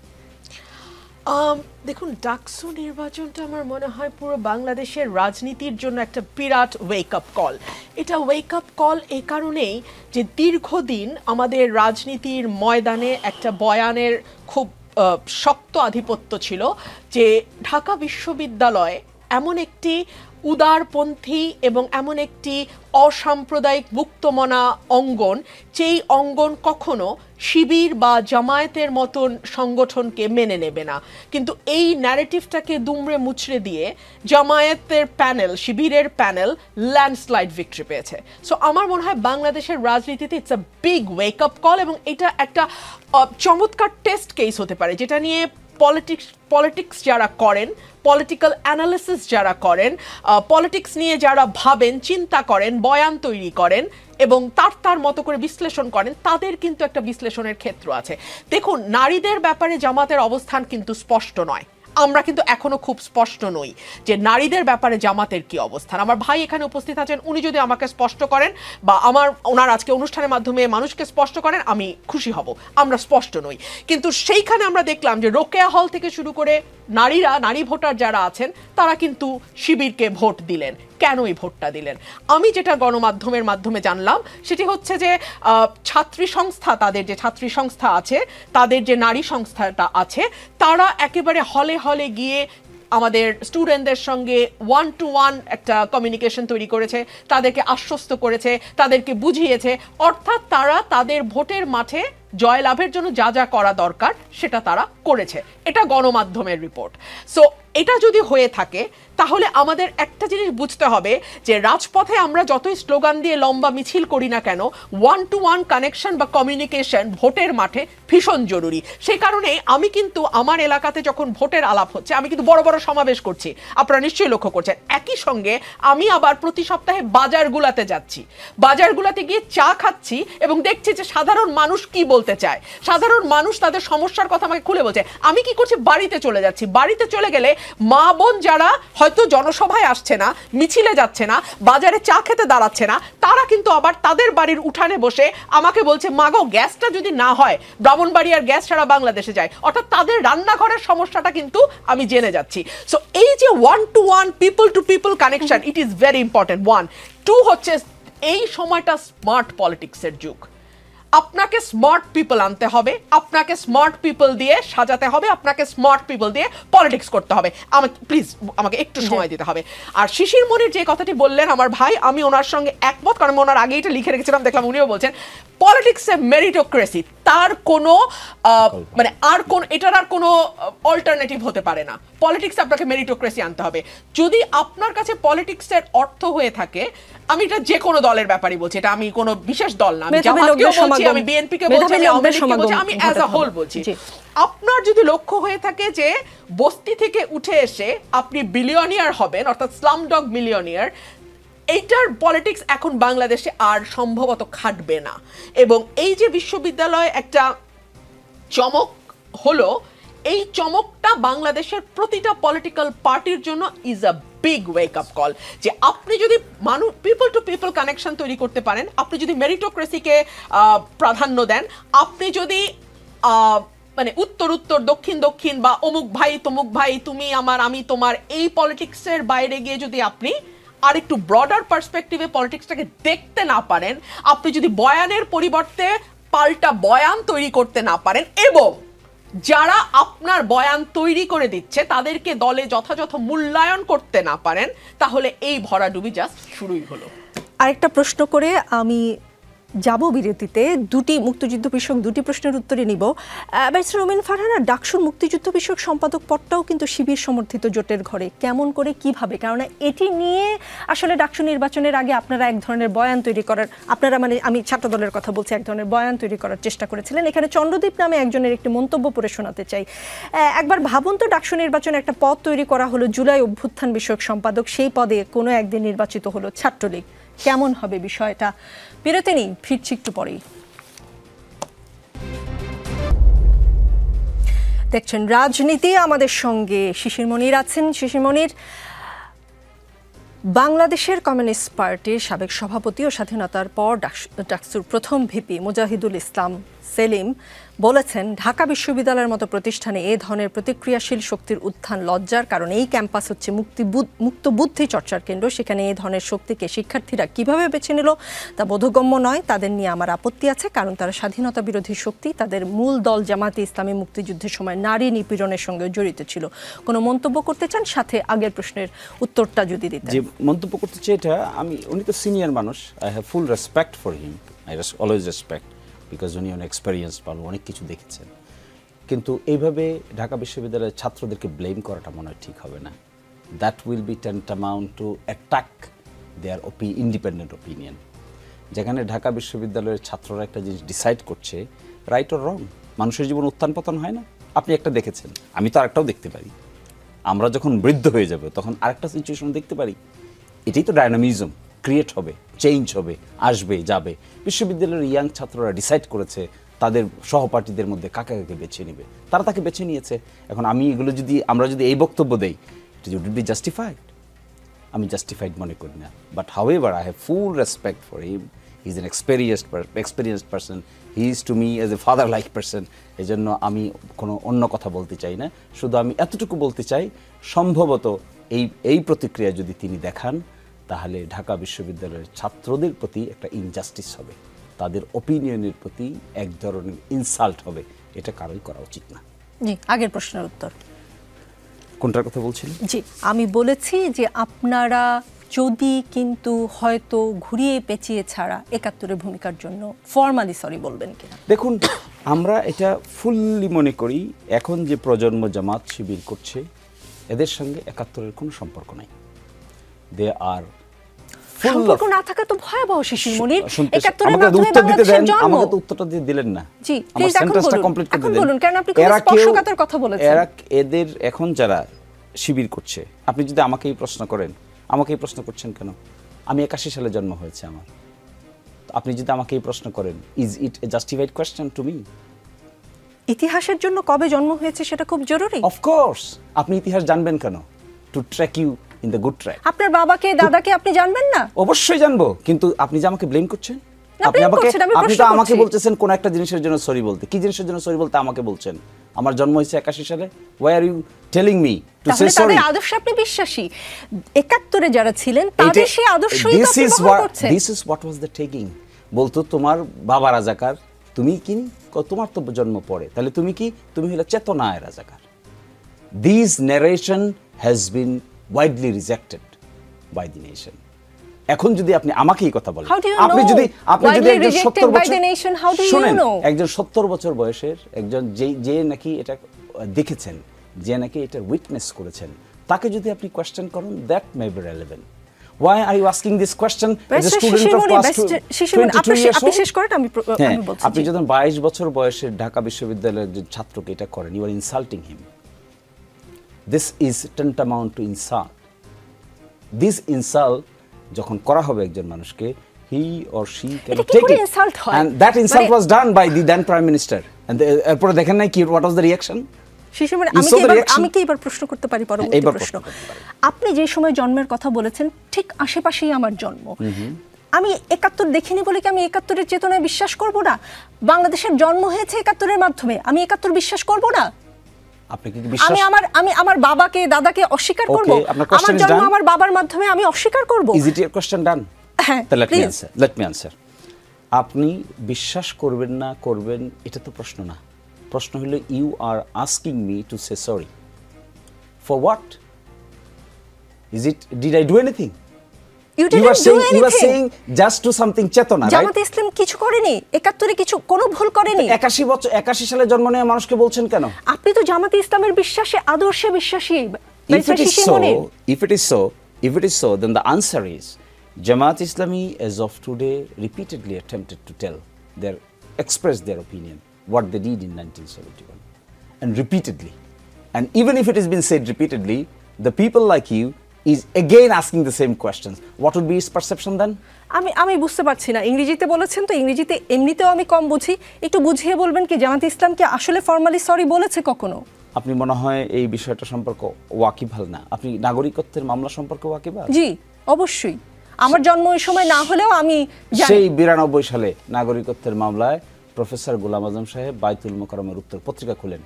দেখুন, ডাকসু নির্বাচনটা আমার মনে হয় পুরো বাংলাদেশের রাজনীতির জন্য একটা বিরাট ওয়েক আপ কল। এটা ওয়েক আপ কল এই কারণেই যে দীর্ঘদিন আমাদের রাজনীতির ময়দানে একটা বয়ানের খুব শক্ত আধিপত্য ছিল যে ঢাকা বিশ্ববিদ্যালয় এমন একটি উদারপন্থী এবং এমন একটি অসাম্প্রদায়িক মুক্তমনা অঙ্গন, যেই অঙ্গন কখনো শিবির বা জামায়াতের মতন সংগঠনকে মেনে নেবে না। কিন্তু এই ন্যারেটিভটাকে দুমড়ে মুচড়ে দিয়ে জামায়াতের প্যানেল, শিবিরের প্যানেল ল্যান্ডস্লাইড ভিক্টরি পেয়েছে। সো আমার মনে হয় বাংলাদেশের রাজনীতিতে it's a big wake up call, এবং এটা একটা চমৎকার টেস্ট কেস হতে পারে যেটা নিয়ে পলিটিক্স যারা করেন, পলিটিক্যাল অ্যানালিসিস যারা করেন, পলিটিক্স নিয়ে যারা ভাবেন, চিন্তা করেন, বয়ান তৈরি করেন এবং তার মতো করে বিশ্লেষণ করেন, তাদের কিন্তু একটা বিশ্লেষণের ক্ষেত্র আছে। দেখুন, নারীদের ব্যাপারে জামাতের অবস্থান কিন্তু স্পষ্ট নয়। আমরা কিন্তু এখনো খুব স্পষ্ট নই যে নারীদের ব্যাপারে জামাতের কি অবস্থান। আমার ভাই এখানে উপস্থিত আছেন, উনি যদি আমাকে স্পষ্ট করেন বা ওনার আজকে অনুষ্ঠানের মাধ্যমে মানুষকে স্পষ্ট করেন, আমি খুশি হব। আমরা স্পষ্ট নই, কিন্তু সেইখানে আমরা দেখলাম যে রোকেয়া হল থেকে শুরু করে নারী ভোটার যারা আছেন তারা কিন্তু শিবিরকে ভোট দিলেন। কেন এই ভোটটা দিলেন? আমি যেটা গণমাধ্যমের মাধ্যমে জানলাম সেটি হচ্ছে যে ছাত্রী সংস্থা, তাদের যে ছাত্রী সংস্থা আছে, তাদের যে নারী সংস্থাটা আছে, তারা একেবারে হলে হলে গিয়ে আমাদের স্টুডেন্টদের সঙ্গে 1-to-1 একটা কমিউনিকেশন তৈরি করেছে, তাদেরকে আশ্বস্ত করেছে, তাদেরকে বুঝিয়েছে, অর্থাৎ তারা তাদের ভোটের মাঠে জয়লাভের জন্য যা যা করা দরকার সেটা তারা করেছে। এটা গণমাধ্যমের রিপোর্ট। সো এটা যদি হয়ে থাকে তাহলে আমাদের একটা জিনিস বুঝতে হবে যে রাজপথে আমরা যতই স্লোগান দিয়ে লম্বা মিছিল করি না কেন, 1-to-1 কানেকশন বা কমিউনিকেশন ভোটের মাঠে ভীষণ জরুরি। সেই কারণে আমি কিন্তু আমার এলাকাতে যখন ভোটের আলাপ হচ্ছে, আমি কিন্তু বড় বড় সমাবেশ করছি, আপনারা নিশ্চয়ই লক্ষ্য করছেন। একই সঙ্গে আমি আবার প্রতি সপ্তাহে বাজারগুলাতে যাচ্ছি, বাজারগুলাতে গিয়ে চা খাচ্ছি এবং দেখছি যে সাধারণ মানুষ কি বলতে চায়, সাধারণ মানুষ তাদের সমস্যার কথা আমাকে খুলে বলছে। আমি কি করছি, বাড়িতে চলে যাচ্ছি। বাড়িতে চলে গেলে মা বোন যারা হয়তো জনসভায় আসছে না, মিছিলে যাচ্ছে না, বাজারে চা খেতে দাঁড়াচ্ছে না, তারা কিন্তু আবার তাদের বাড়ির উঠানে বসে আমাকে বলছে, মা গো, গ্যাসটা যদি না হয়, ব্রাহ্মণবাড়িয়ার গ্যাস সারা বাংলাদেশে যায়। অর্থাৎ তাদের রান্নাঘরের সমস্যাটা কিন্তু আমি জেনে যাচ্ছি। সো এই যে 1-to-1 people to people connection, it is very important. 1, 2 হচ্ছে এই সময়টা স্মার্ট পলিটিক্সের যুগ। আপনাকে স্মার্ট পিপল আনতে হবে, আপনাকে স্মার্ট পিপল দিয়ে সাজাতে হবে, আপনাকে স্মার্ট পিপল দিয়ে পলিটিক্স করতে হবে। আমাকে একটু সময় দিতে হবে। আর শিশির মনির যে কথাটি বললেন আমার ভাই, আমি ওনার সঙ্গে একমত, কারণ আমি ওনার আগে এটা লিখে রেখেছিলাম, দেখলাম উনিও বলছেন পলিটিক্সে মেরিটোক্রেসি, তার কোনো মানে এটার আর কোনো অল্টারনেটিভ হতে পারে না। পলিটিক্সে আপনাকে মেরিটোক্রেসি আনতে হবে। যদি আপনার কাছে পলিটিক্সের অর্থ হয়ে থাকে, আমি এটা যে কোনো দলের ব্যাপারই বলছি, এটা আমি কোনো বিশেষ দল না, আমি জামাতকেও বলছি, আমি বিএনপিকে বলছি, আমি আওয়ামী লীগকে বলছি, আমি অ্যাজ আ হোল বলছি। আপনার যদি লক্ষ্য হয়ে থাকে যে বস্তি থেকে উঠে এসে আপনি বিলিয়নিয়ার হবেন, অর্থাৎ স্লামডগ মিলিয়নিয়ার, এইটার পলিটিক্স এখন বাংলাদেশে আর সম্ভবত খাটবে না। এবং এই যে বিশ্ববিদ্যালয় একটা চমক হলো, এই চমকটা বাংলাদেশের প্রতিটা পলিটিক্যাল পার্টির জন্য is a big wake up call. যে আপনি যদি পিপল টু পিপল কানেকশন তৈরি করতে পারেন, আপনি যদি মেরিটোক্রেসিকে প্রাধান্য দেন, আপনি যদি মানে উত্তর দক্ষিণ দক্ষিণ বা অমুক ভাই তমুক ভাই, তুমি আমার আমি তোমার, এই পলিটিক্সের বাইরে গিয়ে যদি আপনি আর একটু ব্রডার পার্সপেক্টিভে পলিটিক্সটাকে দেখতে না পারেন, আপনি যদি বয়ানের পরিবর্তে পাল্টা বয়ান তৈরি করতে না পারেন এবং যারা আপনার বয়ান তৈরি করে দিচ্ছে তাদেরকে দলে যথাযথ মূল্যায়ন করতে না পারেন, তাহলে এই ভরাডুবি জাস্ট শুরুই হলো। আরেকটা প্রশ্ন করে আমি যাব বিরতিতে। মুক্তিযুদ্ধ বিষয়ক দুটি প্রশ্নের উত্তরে নিব। ব্যারিস্টার রুমিন ফারহানা, ডাকসুর মুক্তিযুদ্ধ বিষয়ক সম্পাদক পদটাও কিন্তু শিবির সমর্থিত জোটের ঘরে, কেমন করে কিভাবে? কারণ এটি নিয়ে আসলে ডাকসু নির্বাচনের আগে আপনারা এক ধরনের বয়ান তৈরি করার, আপনারা মানে আমি ছাত্র দলের কথা বলছি, এক ধরনের বয়ান তৈরি করার চেষ্টা করেছিলেন। এখানে চন্দ্রদীপ নামে একজনের একটি মন্তব্য পড়ে শোনাতে চাই। একবার ভাবুন তো, ডাকসু নির্বাচনে একটা পদ তৈরি করা হলো জুলাই অভ্যুত্থান বিষয়ক সম্পাদক, সেই পদে কোনো একদিন নির্বাচিত হলো ছাত্রলীগ, কেমন হবে বিষয়টা? বিরতি নেই, ফিরছি একটু পরেই। দেখছেন রাজনীতি, আমাদের সঙ্গে শিশির মনির আছেন। শিশির মনির, বাংলাদেশের কমিউনিস্ট পার্টির সাবেক সভাপতি ও স্বাধীনতার পর ডাকসুর প্রথম ভিপি মুজাহিদুল ইসলাম সেলিম বলেছেন, ঢাকা বিশ্ববিদ্যালয়ের মতো প্রতিষ্ঠানে এ ধরনের প্রতিক্রিয়াশীল শক্তির উত্থান লজ্জার কারণ। এই ক্যাম্পাস হচ্ছে মুক্ত বুদ্ধি চর্চার কেন্দ্র, সেখানে এ ধরনের শক্তিকে শিক্ষার্থীরা কিভাবে বেছে নিল তা বোধগম্য নয়। তাদের নিয়ে আমার আপত্তি আছে, কারণ তারা স্বাধীনতা বিরোধী শক্তি। তাদের মূল দল জামাতে ইসলামী মুক্তিযুদ্ধের সময় নারী নিপীড়নের সঙ্গে জড়িত ছিল। কোনো মন্তব্য করতে চান? সাথে আগের প্রশ্নের উত্তরটা যদি দিতেন। যে মন্তব্য করতে চাই এটা, উনি তো সিনিয়র মানুষ, I have full respect for him, I always respect, because উনি অনেক এক্সপেরিয়েন্স পাল, অনেক কিছু দেখেছেন। কিন্তু এইভাবে ঢাকা বিশ্ববিদ্যালয়ের ছাত্রদেরকে ব্লেম করাটা মনে হয় ঠিক হবে না। That will be tantamount to attack their independent opinion. যেখানে ঢাকা বিশ্ববিদ্যালয়ের ছাত্ররা একটা জিনিস ডিসাইড করছে, রাইট অর রং। মানুষের জীবন উত্থান পতন হয় না? আপনি একটা দেখেছেন, আমি তো আরেকটাও দেখতে পারি। আমরা যখন বৃদ্ধ হয়ে যাব তখন আরেকটা সিচুয়েশন দেখতে পারি। এটাই তো ডায়নামিজম, ক্রিয়েট হবে, চেঞ্জ হবে, আসবে যাবে। বিশ্ববিদ্যালয়ের ইয়াং ছাত্ররা ডিসাইড করেছে তাদের সহপাঠীদের মধ্যে কাকে কাকে বেছে নেবে, তারা তাকে বেছে নিয়েছে। এখন আমরা যদি এই বক্তব্য দেই, ইট উড বি জাস্টিফাইড? আমি জাস্টিফাইড মনে করি না। But however I have full respect for him, he is an experienced person, he is to me as a father like person. এই জন্য আমি কোনো অন্য কথা বলতে চাই না, শুধু আমি এতটুকু বলতে চাই, সম্ভবত এই প্রতিক্রিয়া যদি তিনি দেখান, তাহলে ঢাকা বিশ্ববিদ্যালয়ের ছাত্রদের প্রতি একটা ইনজাস্টিস হবে, তাদের ওপিনিয়নের প্রতি এক ধরনের ইনসাল্ট হবে। এটা কারোই করা উচিত না। জি, আগের প্রশ্নের উত্তর কোনটার কথা বলছিলেন? জি, আমি বলেছি যে আপনারা যদি কিন্তু হয়তো ঘুরিয়ে পেঁচিয়ে ছাড়া ৭১-এর ভূমিকার জন্য ফর্মালি সরি বলবেন কিনা। দেখুন, আমরা এটা ফুললি মনে করি এখন যে প্রজন্ম জামাত শিবির করছে, এদের সঙ্গে ৭১-এর কোনো সম্পর্ক নাই। দে আর সম্পর্ক না থাকা তো ভয়াবহ শিশির মনির। ৭১-এর মাধ্যমে বাংলাদেশের জন্ম। আমাকে তো উত্তরটা দিয়ে দিলেন না। জি, প্লিজ এখন বলুন, কারণ আপনি খুব স্পর্শকাতর কথা বলেছেন। এদের এখন যারা শিবির করছে, আপনি যদি আমাকে এই প্রশ্ন করেন, আমাকে এই প্রশ্ন করছেন কেন? আমি ৮১ সালে জন্ম হয়েছে আমার। আপনি যদি আমাকে এই প্রশ্ন করেন, is it A justified question to me? ইতিহাসের জন্য কবে জন্ম হয়েছে সেটা খুব জরুরি। অফকোর্স, আপনি ইতিহাস জানবেন কেন? To track you in the good track. আপনার বাবাকে দাদাকে আপনি জানবেন না? অবশ্যই জানবো, কিন্তু আপনি যে আমাকে ব্লেম করছেন, আপনি তো আমাকে বলতেছেন কোন একটা জিনিসের জন্য সরি বলতে। কি জিনিসের জন্য সরি বলতে আমাকে বলছেন? আমার জন্ম হয়েছে ৮১ সালে, why are you telling me to say sorry? তাদের আদর্শ আপনি বিশ্বাসী, ৭১-এ যারা ছিলেন তাদের সেই আদর্শই তো আপনি ব্যবহার করছেন। This is what was the taking. বলতো তোমার বাবা রাজাকার, তুমি কি? তোমার তো জন্ম পড়ে, তাহলে তুমি কি? তুমি হলো চেতনায় রাজাকার। This narration has been widely rejected by the nation. এখন যদি আপনি আমাকে এই কথা বলেন, আপনি যদি একজন ৭০ বছর, শুনেন, একজন ৭০ বছর বয়সের একজন যে নাকি এটা দেখেছেন, যে নাকি এটা উইটনেস করেছেন, তাকে যদি আপনি কোয়েশ্চেন করেন, that may be relevant. Why are you asking this question as a student of class 22 years old? আপনি যখন 22 বছর বয়সের ঢাকা বিশ্ববিদ্যালয়ের একজন ছাত্রকে এটা করেন, you are insulting him. This is tantamount to insult. This insult যখন করা হবে একজন মানুষকে, he or she can take it. And that insult was done by the then Prime Minister. And এরপরে দেখেন নাই কি, what was the reaction? আমি কি এবার প্রশ্ন করতে পারি? পরবর্তী প্রশ্ন, আপনি যে সময় জন্মের কথা বলেছেন ঠিক আশেপাশেই আমার জন্ম। আমি ৭১ দেখিনি বলে কি আমি ৭১-এর চেতনায় বিশ্বাস করব না? বাংলাদেশের জন্ম হয়েছে ৭১-এর মাধ্যমে, আমি ৭১ বিশ্বাস করব না? আপনি কি বিশ্বাস? আমি আমার বাবাকে দাদাকে অস্বীকার করব? আমার জন্ম আমার বাবার মাধ্যমে, আমি অস্বীকার করব? Is it your question done? হ্যাঁ, let me answer. আপনি বিশ্বাস করবেন না করবেন এটা তো প্রশ্ন না, প্রশ্ন হলো you are asking me to say sorry for what? Is it did I do anything? You didn't do You are anything. saying just to something চেতনা, right? জামাত ইসলাম কিছু করেনি, 71-এ কিছু কোনো ভুল করেনি। 81 সালে জন্ম নেওয়া মানুষকে বলছেন কেন? আপনি তো জামাত ইসলামের বিশ্বাসে আদর্শে বিশ্বাসী। If it is so, then the answer is Jamaat Islami as of today repeatedly attempted to express their opinion what they did in 1971, and repeatedly, and even if it has been said repeatedly, the people like you is again asking the same questions. What would be his perception then? আমি বুঝতে পারছি না, ইংরেজিতে বলেছেন তো, ইংরেজিতে এমনিতেও আমি কম বুঝি, একটু বুঝিয়ে বলবেন কি জামাত ইসলাম কি আসলে ফর্মালি সরি বলেছে কখনো? আপনি মনে হয় এই বিষয়টা সম্পর্কে ওয়াকিবহাল না। আপনি নাগরিকত্বের মামলা সম্পর্কে ওয়াকিবহাল? জি অবশ্যই, আমার জন্ম ওই সময় না হলেও আমি জানি। সেই 92 সালে নাগরিকত্বের মামলায় প্রফেসর গোলাম আজম সাহেব বাইতুল মোকাররমের উত্তর পত্রিকা খুলেন,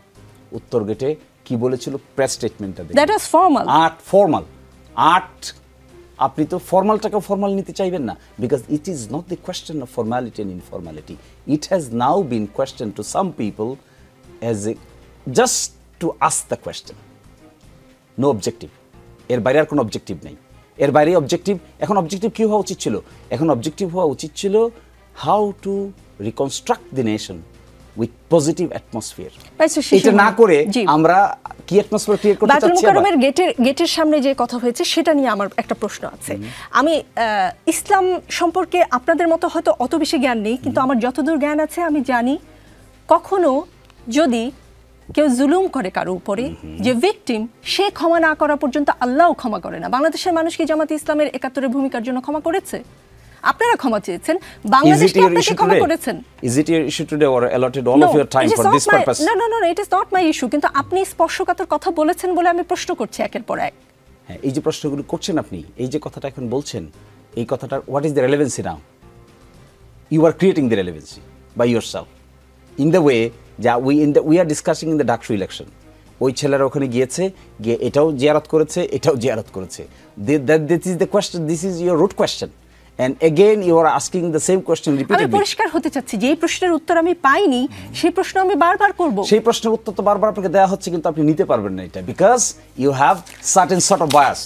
উত্তর গেটে কি বলেছিল প্রেস স্টেটমেন্টটা দেখুন। That is formal. আপনি তো ফর্মালটাকে ফর্মাল নিতে চাইবেন না, because it is not the question of formality and informality. It has now been question to some people as a just to ask the question, no objective. এর বাইরে আর কোনো অবজেক্টিভ নেই। এর বাইরে অবজেক্টিভ, এখন অবজেক্টিভ কি হওয়া উচিত ছিল? এখন অবজেক্টিভ হওয়া উচিত ছিল how to reconstruct the nation with positive atmosphere. এটা না করে আমরা কি অ্যাটমসফিয়ার ক্রিয়েট করতে চাচ্ছি? বাইতুল মোকাররমের গেটের সামনে যে কথা হয়েছে সেটা নিয়ে আমার একটা প্রশ্ন আছে। আমি ইসলাম সম্পর্কে আপনাদের মতো হয়তো অত বেশি জ্ঞান নেই, কিন্তু আমার যতদূর জ্ঞান আছে আমি জানি কখনো যদি কেউ জুলুম করে কারো উপরে, যে ভিকটিম, সে ক্ষমা না করা পর্যন্ত আল্লাহও ক্ষমা করে না। বাংলাদেশের মানুষ কি জামাত ইসলামের 71-এর ভূমিকার জন্য ক্ষমা করেছে? আপনারা ক্ষমা চেয়েছেন, বাংলাদেশ কি আপনাকে ক্ষমা করেছেন? Is it your issue today or allotted all of your time for this purpose? No, it is not my issue. কিন্তু আপনি স্পর্শকাতর কথা বলেছেন বলে আমি প্রশ্ন করছি একের পর এক। হ্যাঁ, এই যে প্রশ্নগুলো করছেন আপনি, এই যে কথাটা এখন বলছেন, এই কথাটার what is the relevancy now? You are creating the relevancy by yourself in the way that we are discussing in the Daksu election. ওই ছেলেরা ওখানে গিয়েছে, গিয়ে এটাও জিয়ারত করেছে, এটাও জিয়ারত করেছে। This is the question, this is your root question. And again you are asking the same question repeatedly. আমি পরিষ্কার হতে চাচ্ছি যে এই প্রশ্নের উত্তর আমি পাইনি, সেই প্রশ্ন আমি বারবার করব। সেই প্রশ্নের উত্তর তো বারবার আপনাকে দেওয়া হচ্ছে, কিন্তু আপনি নিতে পারবেন না এটা, because you have certain sort of bias.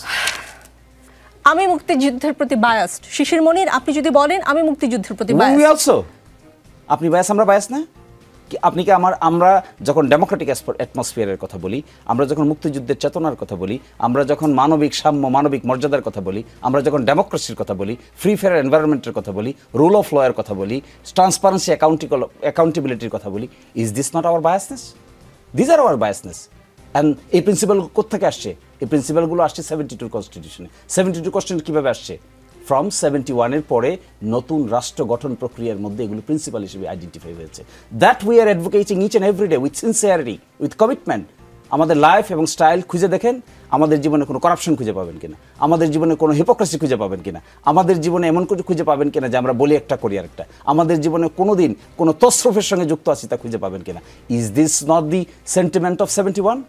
আমি মুক্তিযুদ্ধের প্রতি বায়াসড। শিশির মনির, আপনি যদি বলেন আমি মুক্তিযুদ্ধের প্রতি বায়াসড। We also. আপনি বায়াস, আমরা বায়াস না? আপনি কি আমরা যখন ডেমোক্রেটিক অ্যাটমসফিয়ারের কথা বলি, আমরা যখন মুক্তিযুদ্ধের চেতনার কথা বলি, আমরা যখন মানবিক সাম্য, মানবিক মর্যাদার কথা বলি, আমরা যখন ডেমোক্রেসির কথা বলি, ফ্রি ফেয়ার এনভায়রনমেন্টের কথা বলি, রুল অফ লয়ের কথা বলি, ট্রান্সপারেন্সি অ্যাকাউন্টেবিলিটির কথা বলি, is this not our biasness? This are our biasness. And এই প্রিন্সিপাল কোত্থেকে আসছে? এই প্রিন্সিপালগুলো আসছে 72 কনস্টিটিউশনে। 72 কনস্টিটিউশন কীভাবে আসছে? ফ্রম 71-এর পরে নতুন রাষ্ট্র গঠন প্রক্রিয়ার মধ্যে এগুলো প্রিন্সিপাল হিসেবে আইডেন্টিফাই হয়েছে। That we are advocating each and every day with sincerity, with commitment. আমাদের লাইফ এবং স্টাইল খুঁজে দেখেন, আমাদের জীবনে কোনো করাপশন খুঁজে পাবেন কিনা, আমাদের জীবনে কোনো হিপোক্রেসি খুঁজে পাবেন কিনা, আমাদের জীবনে এমন কিছু খুঁজে পাবেন কিনা যে আমরা বলি একটা করি আরেকটা, আমাদের জীবনে কোনোদিন কোনো তসরফের সঙ্গে যুক্ত আছি তা খুঁজে পাবেন কিনা। Is this not the sentiment of 71?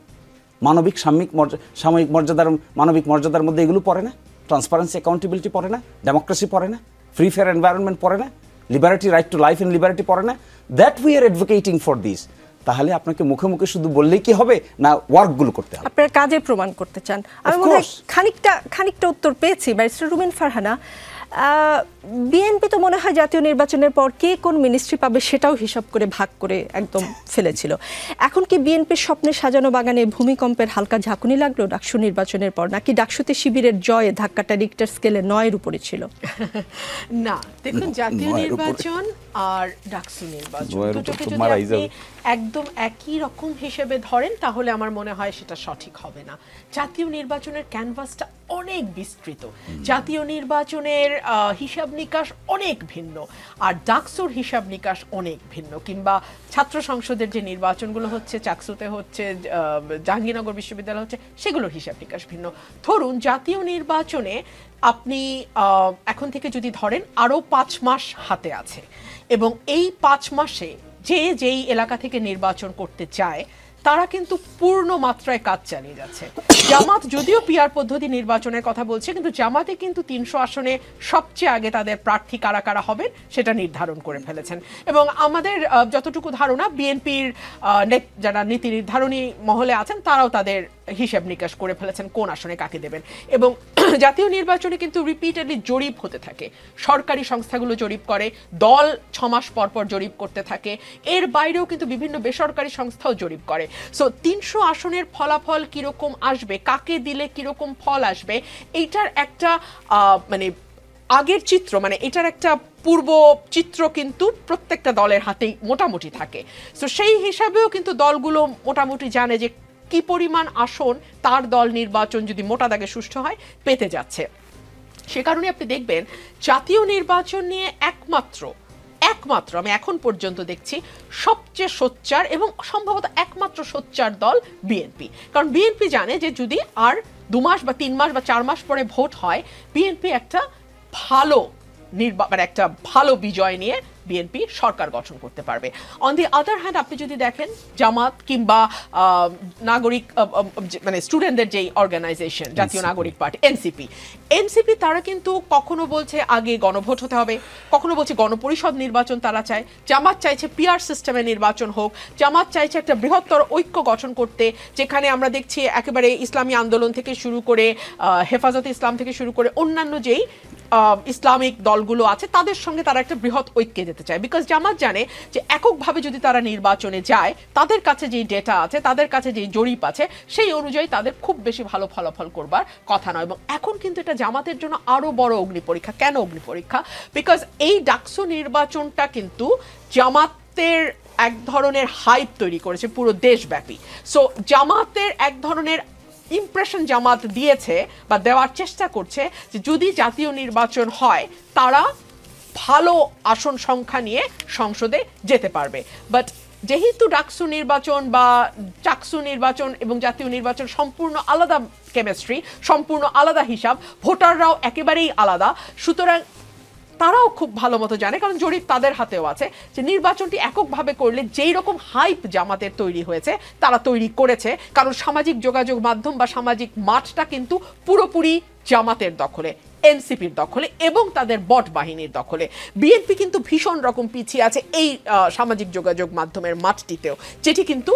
মানবিক সাময়িক মর্যাদার, মানবিক মর্যাদার মধ্যে এগুলো পড়ে না? ট্রান্সপারেন্সি অ্যাকাউন্টেবিলিটি পড়ে না? ডেমোক্রেসি পড়ে না? ফ্রি ফেয়ার এনভায়রনমেন্ট পড়ে না? Liberty, right to life and liberty পড়ে না? That we are advocating for this. তাহলে আপনাকে মুখে মুখে শুধু বললেই কি হবে, না ওয়ার্কগুলো করতে হবে? আপনার কাজে প্রমাণ করতে চান। আমি মনে হয় খানিকটা উত্তর পেয়েছি। ব্যারিস্টার রুমিন ফারহানা, বিএনপি তো মনে হয় জাতীয় নির্বাচনের পর কে কোন মিনিস্ট্রি পাবে সেটাও হিসাব করে ভাগ করে একদম ফেলেছিল। এখন কি বিএনপির স্বপ্নে সাজানো বাগানে ভূমিকম্পের হালকা ঝাঁকুনি লাগলো ডাকসু নির্বাচনের পর, নাকি ডাকসুতে শিবিরের জয়ে ধাক্কাটা রিক্টার স্কেলে 9-এর উপরে ছিল? না, দেখুন, জাতীয় নির্বাচন আর ডাকসু নির্বাচন দুটোকে যদি আপনি একদম একই রকম হিসেবে ধরেন তাহলে আমার মনে হয় সেটা সঠিক হবে না। জাতীয় নির্বাচনের ক্যানভাসটা অনেক বিস্তৃত, জাতীয় নির্বাচনের হিসাব নিকাশ অনেক ভিন্ন, আর ডাকসুর হিসাব নিকাশ অনেক ভিন্ন। কিংবা ছাত্র সংসদের যে নির্বাচনগুলো হচ্ছে, চাকসুতে হচ্ছে, জাহাঙ্গীরনগর বিশ্ববিদ্যালয় হচ্ছে, সেগুলোর হিসাব নিকাশ ভিন্ন। ধরুন জাতীয় নির্বাচনে আপনি এখন থেকে যদি ধরেন আরও 5 মাস হাতে আছে, এবং এই 5 মাসে যেই এলাকা থেকে নির্বাচন করতে চায় তারা কিন্তু পূর্ণ মাত্রায় কাজ চালিয়ে যাচ্ছে। জামাত যদিও পিআর পদ্ধতি নির্বাচনের কথা বলছে, কিন্তু জামাতে কিন্তু 300 আসনে সবচেয়ে আগে তাদের প্রার্থী কারা কারা হবেন সেটা নির্ধারণ করে ফেলেছেন। এবং আমাদের যতটুকু ধারণা, বিএনপির যারা নীতি নির্ধারণী মহলে আছেন তারাও তাদের হিসেব নিকাশ করে ফেলেছেন কোন আসনে কাকে দেবেন। এবং জাতীয় নির্বাচনে কিন্তু রিপিটেডলি জরিপ হতে থাকে, সরকারি সংস্থাগুলো জরিপ করে, দল 6 মাস পর পর জরিপ করতে থাকে, এর বাইরেও কিন্তু বিভিন্ন বেসরকারি সংস্থাও জরিপ করে। সো 300 আসনের ফলাফল কিরকম আসবে, কাকে দিলে কিরকম ফল আসবে, এইটার একটা মানে আগের চিত্র, মানে এটার একটা পূর্ব চিত্র কিন্তু প্রত্যেকটা দলের হাতেই মোটামুটি থাকে। সো সেই হিসাবেও কিন্তু দলগুলো মোটামুটি জানে যে কি পরিমাণ আসন তার দল নির্বাচন যদি মোটা দাগে সুষ্ঠু হয় পেতে যাচ্ছে। সে কারণে আপনি দেখবেন জাতীয় নির্বাচন নিয়ে একমাত্র আমি এখন পর্যন্ত দেখছি সবচেয়ে সোচ্চার এবং সম্ভবত একমাত্র সোচ্চার দল বিএনপি। কারণ বিএনপি জানে যে যদি আর 2 মাস বা 3 মাস বা 4 মাস পরে ভোট হয়, বিএনপি একটা ভালো বিজয় নিয়ে বিএনপি সরকার গঠন করতে পারবে। অন দি আদার হ্যান্ড আপনি যদি দেখেন জামাত কিংবা নাগরিক মানে স্টুডেন্টদের যেই অর্গানাইজেশন জাতীয় নাগরিক পার্টি এনসিপি তারা কিন্তু কখনো বলছে আগে গণভোট হতে হবে, কখনো বলছে গণপরিষদ নির্বাচন তারা চায়, জামাত চাইছে পিআর সিস্টেমে নির্বাচন হোক, জামাত চাইছে একটা বৃহত্তর ঐক্য গঠন করতে, যেখানে আমরা দেখছি একেবারে ইসলামী আন্দোলন থেকে শুরু করে হেফাজতে ইসলাম থেকে শুরু করে অন্যান্য যেই ইসলামিক দলগুলো আছে তাদের সঙ্গে তারা একটা বৃহৎ ঐক্যে যেতে চায়। বিকজ জামাত জানে যে এককভাবে যদি তারা নির্বাচনে যায়, তাদের কাছে যেই ডেটা আছে, তাদের কাছে যেই জরিপ আছে, সেই অনুযায়ী তাদের খুব বেশি ভালো ফলাফল করবার কথা নয়। এবং এখন কিন্তু এটা জামাতের জন্য আরো বড় অগ্নিপরীক্ষা। কেন অগ্নিপরীক্ষা? বিকজ এই ডাকসু নির্বাচনটা কিন্তু জামাতের এক ধরনের হাইপ তৈরি করেছে পুরো দেশব্যাপী। সো জামাতের এক ধরনের ইমপ্রেশন জামাত দিয়েছে বা দেওয়ার চেষ্টা করছে যে যদি জাতীয় নির্বাচন হয় তারা ভালো আসন সংখ্যা নিয়ে সংসদে যেতে পারবে। বাট যেহেতু ডাকসু নির্বাচন বা চাকসু নির্বাচন এবং জাতীয় নির্বাচন সম্পূর্ণ আলাদা কেমিস্ট্রি, সম্পূর্ণ আলাদা হিসাব, ভোটাররাও একেবারেই আলাদা, সুতরাং তারাও খুব ভালো মতো জানে, কারণ জরিপ তাদের হাতেও আছে, যে নির্বাচনটি এককভাবে করলে যেই রকম হাইপ জামাতের তৈরি হয়েছে তারা তৈরি করেছে, কারণ সামাজিক যোগাযোগ মাধ্যম বা সামাজিক মাঠটা কিন্তু পুরোপুরি জামাতের দখলে, এনসিপির দখলে এবং তাদের বট বাহিনীর দখলে। বিএনপি কিন্তু ভীষণ রকম পিছিয়ে আছে এই সামাজিক যোগাযোগ মাধ্যমের মাঠটিতেও, যেটি কিন্তু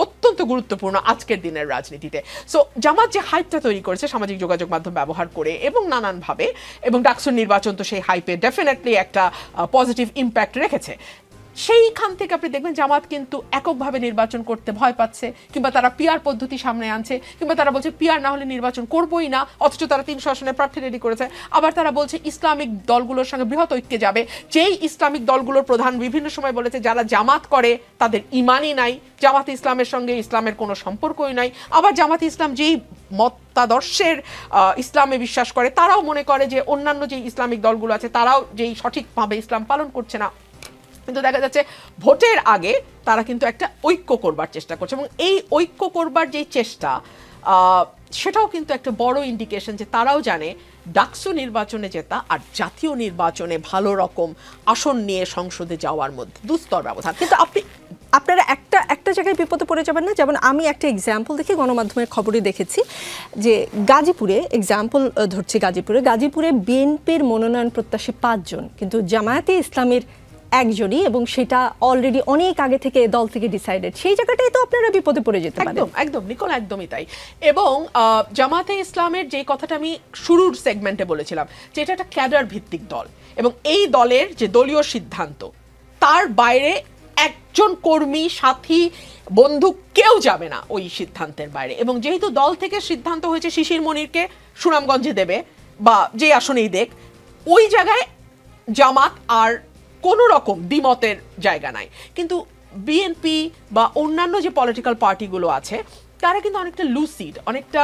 অত্যন্ত গুরুত্বপূর্ণ আজকের দিনের রাজনীতিতে। সো জামাত যে হাইপটা তৈরি করেছে সামাজিক যোগাযোগ মাধ্যম ব্যবহার করে এবং নানানভাবে, এবং ডাকসুর নির্বাচন তো সেই হাইপে ডেফিনেটলি একটা পজিটিভ ইম্প্যাক্ট রেখেছে, সেইখান থেকে আপনি দেখবেন জামাত কিন্তু এককভাবে নির্বাচন করতে ভয় পাচ্ছে, কিংবা তারা পিআর পদ্ধতি সামনে আনছে, কিংবা তারা বলছে পিআর না হলে নির্বাচন করবোই না, অথচ তারা 300 আসনে প্রার্থী রেডি করেছে। আবার তারা বলছে ইসলামিক দলগুলোর সঙ্গে বৃহৎ ঐক্যে যাবে, যেই ইসলামিক দলগুলোর প্রধান বিভিন্ন সময় বলেছে যারা জামাত করে তাদের ইমানই নাই, জামাত ইসলামের সঙ্গে ইসলামের কোনো সম্পর্কই নাই। আবার জামাত ইসলাম যেই মতাদর্শের ইসলামে বিশ্বাস করে, তারাও মনে করে যে অন্যান্য যে ইসলামিক দলগুলো আছে তারাও যেই সঠিকভাবে ইসলাম পালন করছে না। কিন্তু দেখা যাচ্ছে ভোটের আগে তারা কিন্তু একটা ঐক্য করবার চেষ্টা করছে, এবং এই ঐক্য করবার যে চেষ্টা সেটাও কিন্তু একটা বড় ইন্ডিকেশন যে তারাও জানে ডাকসু নির্বাচনে জেতা আর জাতীয় নির্বাচনে ভালো রকম আসন নিয়ে সংসদে যাওয়ার মধ্যে দুস্তর ব্যবধান। কিন্তু আপনারা একটা জায়গায় বিপদে পড়ে যাবেন না? যেমন আমি একটা এক্সাম্পল দেখি, গণমাধ্যমের খবরে দেখেছি যে গাজীপুরে, এক্সাম্পল ধরছি গাজীপুরে বিএনপির মনোনয়ন প্রত্যাশী 5 জন, কিন্তু জামায়াতে ইসলামের একজনই, এবং সেটা অলরেডি অনেক আগে থেকে দল থেকে ডিসাইডেড। সেই জায়গাটাই তো আপনারা বিপদে পড়ে যেতে পারেন। একদম নিকোল, একদমই তাই। এবং জামাতে ইসলামের যে কথাটা আমি শুরুর সেগমেন্টে বলেছিলাম যে এটা একটা ক্যাডার ভিত্তিক দল, এবং এই দলের যে দলীয় সিদ্ধান্ত তার বাইরে একজন কর্মী, সাথী, বন্ধু কেউ যাবে না ওই সিদ্ধান্তের বাইরে। এবং যেহেতু দল থেকে সিদ্ধান্ত হয়েছে শিশির মনিরকে সুনামগঞ্জে দেবে বা যে আসনেই দেখ, ওই জায়গায় জামাত আর কোনো রকম দ্বিমতের জায়গা নাই। কিন্তু বিএনপি বা অন্যান্য যে পলিটিক্যাল পার্টিগুলো আছে তারা কিন্তু অনেকটা লুসিড, অনেকটা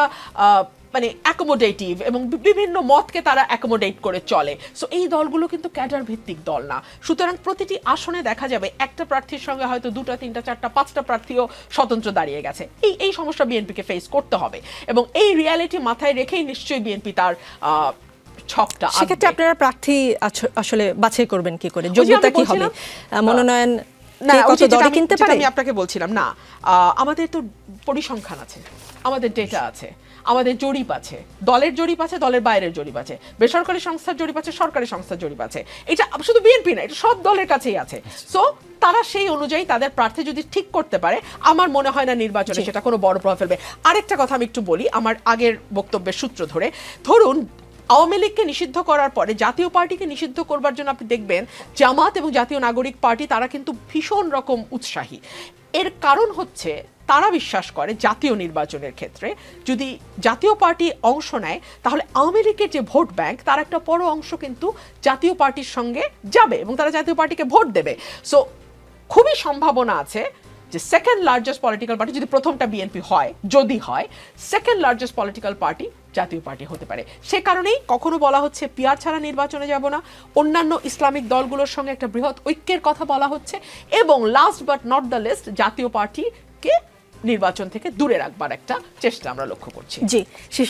মানে অ্যাকোমোডেটিভ, এবং বিভিন্ন মতকে তারা অ্যাকোমোডেট করে চলে। সো এই দলগুলো কিন্তু ক্যাডার ভিত্তিক দল না, সুতরাং প্রতিটি আসনে দেখা যাবে একটা প্রার্থীর সঙ্গে হয়তো 2টা, 3টা, 4টা, 5টা প্রার্থীও স্বতন্ত্র দাঁড়িয়ে গেছে। এই সমস্যা বিএনপিকে ফেস করতে হবে, এবং এই রিয়ালিটি মাথায় রেখেই নিশ্চয়ই বিএনপি তার সেক্ষেত্রে আপনারা প্রার্থী আসলে বাছাই করবেন কি করে? যোগ্যতা কি হবে? মনোনয়ন না, কে ওই কত যে যেটা দরে আমি- কিনতে যেটা পারে? আমি আপনাকে বলছিলাম না, আমাদের তো পরিসংখ্যান আছে, আমাদের ডেটা আছে, আমাদের জরিপ আছে, দলের জরিপ আছে, দলের বাইরের জরিপ আছে, বেসরকারি সংস্থার জরিপ আছে, সরকারি সংস্থার জরিপ আছে। এটা শুধু বিএনপি না, এটা সব দলের কাছেই আছে। সো তারা সেই অনুযায়ী তাদের প্রার্থী যদি ঠিক করতে পারে, আমার মনে হয় না নির্বাচনে সেটা কোনো বড় প্রভাব ফেলবে। আরেকটা কথা আমি একটু বলি আমার আগের বক্তব্যের সূত্র ধরে। ধরুন আওয়ামী লীগকে নিষিদ্ধ করার পরে জাতীয় পার্টিকে নিষিদ্ধ করবার জন্য আপনি দেখবেন জামাত এবং জাতীয় নাগরিক পার্টি তারা কিন্তু ভীষণ রকম উৎসাহী। এর কারণ হচ্ছে তারা বিশ্বাস করে জাতীয় নির্বাচনের ক্ষেত্রে যদি জাতীয় পার্টি অংশ নেয় তাহলে আওয়ামী লীগের যে ভোট ব্যাংক তার একটা বড় অংশ কিন্তু জাতীয় পার্টির সঙ্গে যাবে এবং তারা জাতীয় পার্টিকে ভোট দেবে। সো খুবই সম্ভাবনা আছে যে সেকেন্ড লার্জেস্ট পলিটিক্যাল পার্টি, যদি প্রথমটা বিএনপি হয়, যদি হয়, সেকেন্ড লার্জেস্ট পলিটিক্যাল পার্টি জাতীয় পার্টি হতে পারে। সে কারণেই কখনো বলা হচ্ছে পিয়ার ছাড়া নির্বাচনে যাব না, অন্যান্য ইসলামিক দলগুলোর সঙ্গে একটা বৃহৎ ঐক্যের কথা বলা হচ্ছে, এবং last but not the least জাতীয় পার্টিকে নির্বাচন থেকে দূরে রাখবার একটা চেষ্টা আমরা লক্ষ্য করছি। জি।